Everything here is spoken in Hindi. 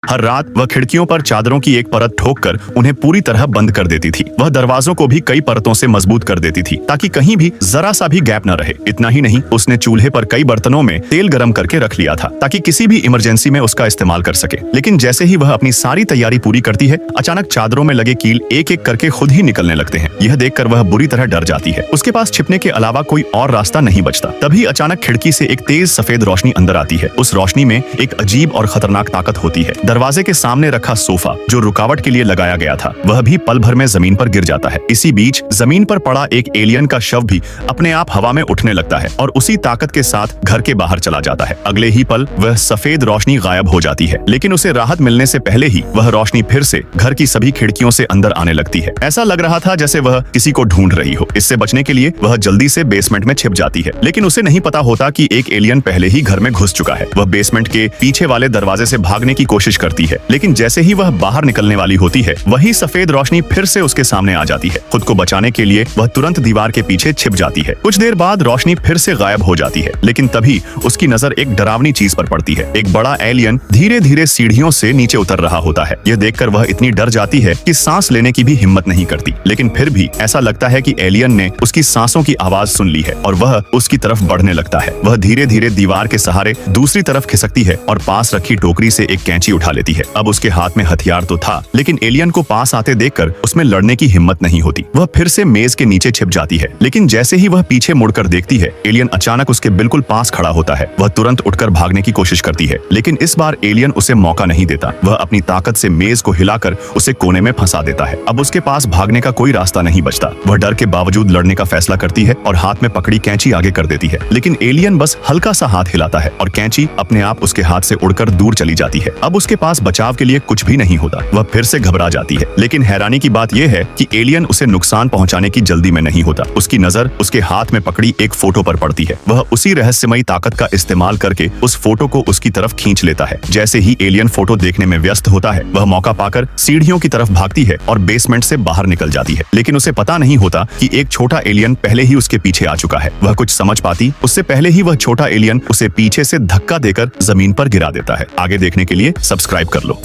हर रात वह खिड़कियों पर चादरों की एक परत ठोककर उन्हें पूरी तरह बंद कर देती थी। वह दरवाजों को भी कई परतों से मजबूत कर देती थी ताकि कहीं भी जरा सा भी गैप न रहे। इतना ही नहीं, उसने चूल्हे पर कई बर्तनों में तेल गर्म करके रख लिया था ताकि किसी भी इमरजेंसी में उसका इस्तेमाल कर सके। लेकिन जैसे ही वह अपनी सारी तैयारी पूरी करती है, अचानक चादरों में लगे कील एक एक करके खुद ही निकलने लगते हैं। यह देखकर वह बुरी तरह डर जाती है। उसके पास छिपने के अलावा कोई और रास्ता नहीं बचता। तभी अचानक खिड़की से एक तेज सफेद रोशनी अंदर आती है। उस रोशनी में एक अजीब और खतरनाक ताकत होती है। दरवाजे के सामने रखा सोफा जो रुकावट के लिए लगाया गया था, वह भी पल भर में जमीन पर गिर जाता है। इसी बीच जमीन पर पड़ा एक एलियन का शव भी अपने आप हवा में उठने लगता है और उसी ताकत के साथ घर के बाहर चला जाता है। अगले ही पल वह सफेद रोशनी गायब हो जाती है, लेकिन उसे राहत मिलने से पहले ही वह रोशनी फिर से घर की सभी खिड़कियों से अंदर आने लगती है। ऐसा लग रहा था जैसे वह किसी को ढूंढ रही हो। इससे बचने के लिए वह जल्दी से बेसमेंट में छिप जाती है, लेकिन उसे नहीं पता होता कि एक एलियन पहले ही घर में घुस चुका है। वह बेसमेंट के पीछे वाले दरवाजे से भागने की कोशिश करती है, लेकिन जैसे ही वह बाहर निकलने वाली होती है, वही सफेद रोशनी फिर से उसके सामने आ जाती है। खुद को बचाने के लिए वह तुरंत दीवार के पीछे छिप जाती है। कुछ देर बाद रोशनी फिर से गायब हो जाती है, लेकिन तभी उसकी नजर एक डरावनी चीज पर पड़ती है। एक बड़ा एलियन धीरे धीरे सीढ़ियों से नीचे उतर रहा होता है। यह देखकर वह इतनी डर जाती है कि सांस लेने की भी हिम्मत नहीं करती, लेकिन फिर भी ऐसा लगता है कि एलियन ने उसकी सांसों की आवाज सुन ली है और वह उसकी तरफ बढ़ने लगता है। वह धीरे धीरे दीवार के सहारे दूसरी तरफ खिसकती है और पास रखी टोकरी से एक कैंची उठा लेती है। अब उसके हाथ में हथियार तो था, लेकिन एलियन को पास आते देखकर उसमें लड़ने की हिम्मत नहीं होती। वह फिर से मेज के नीचे छिप जाती है, लेकिन जैसे ही वह पीछे मुड़कर देखती है, एलियन अचानक उसके बिल्कुल पास खड़ा होता है। वह तुरंत उठकर भागने की कोशिश करती है, लेकिन इस बार एलियन उसे मौका नहीं देता। वह अपनी ताकत से मेज को हिलाकर उसे कोने में फंसा देता है। अब उसके पास भागने का कोई रास्ता नहीं बचता। वह डर के बावजूद लड़ने का फैसला करती है और हाथ में पकड़ी कैंची आगे कर देती है, लेकिन एलियन बस हल्का सा हाथ हिलाता है और कैंची अपने आप उसके हाथ से उड़कर दूर चली जाती है। अब उसके पास बचाव के लिए कुछ भी नहीं होता। वह फिर से घबरा जाती है, लेकिन हैरानी की बात यह है कि एलियन उसे नुकसान पहुंचाने की जल्दी में नहीं होता। उसकी नजर उसके हाथ में पकड़ी एक फोटो पर पड़ती है। वह उसी रहस्यमयी ताकत का इस्तेमाल करके उस फोटो को उसकी तरफ खींच लेता है। जैसे ही एलियन फोटो देखने में व्यस्त होता है, वह मौका पाकर सीढ़ियों की तरफ भागती है और बेसमेंट से बाहर निकल जाती है। लेकिन उसे पता नहीं होता कि एक छोटा एलियन पहले ही उसके पीछे आ चुका है। वह कुछ समझ पाती उससे पहले ही वह छोटा एलियन उसे पीछे से धक्का देकर जमीन पर गिरा देता है। आगे देखने के लिए सब्सक्राइब कर लो।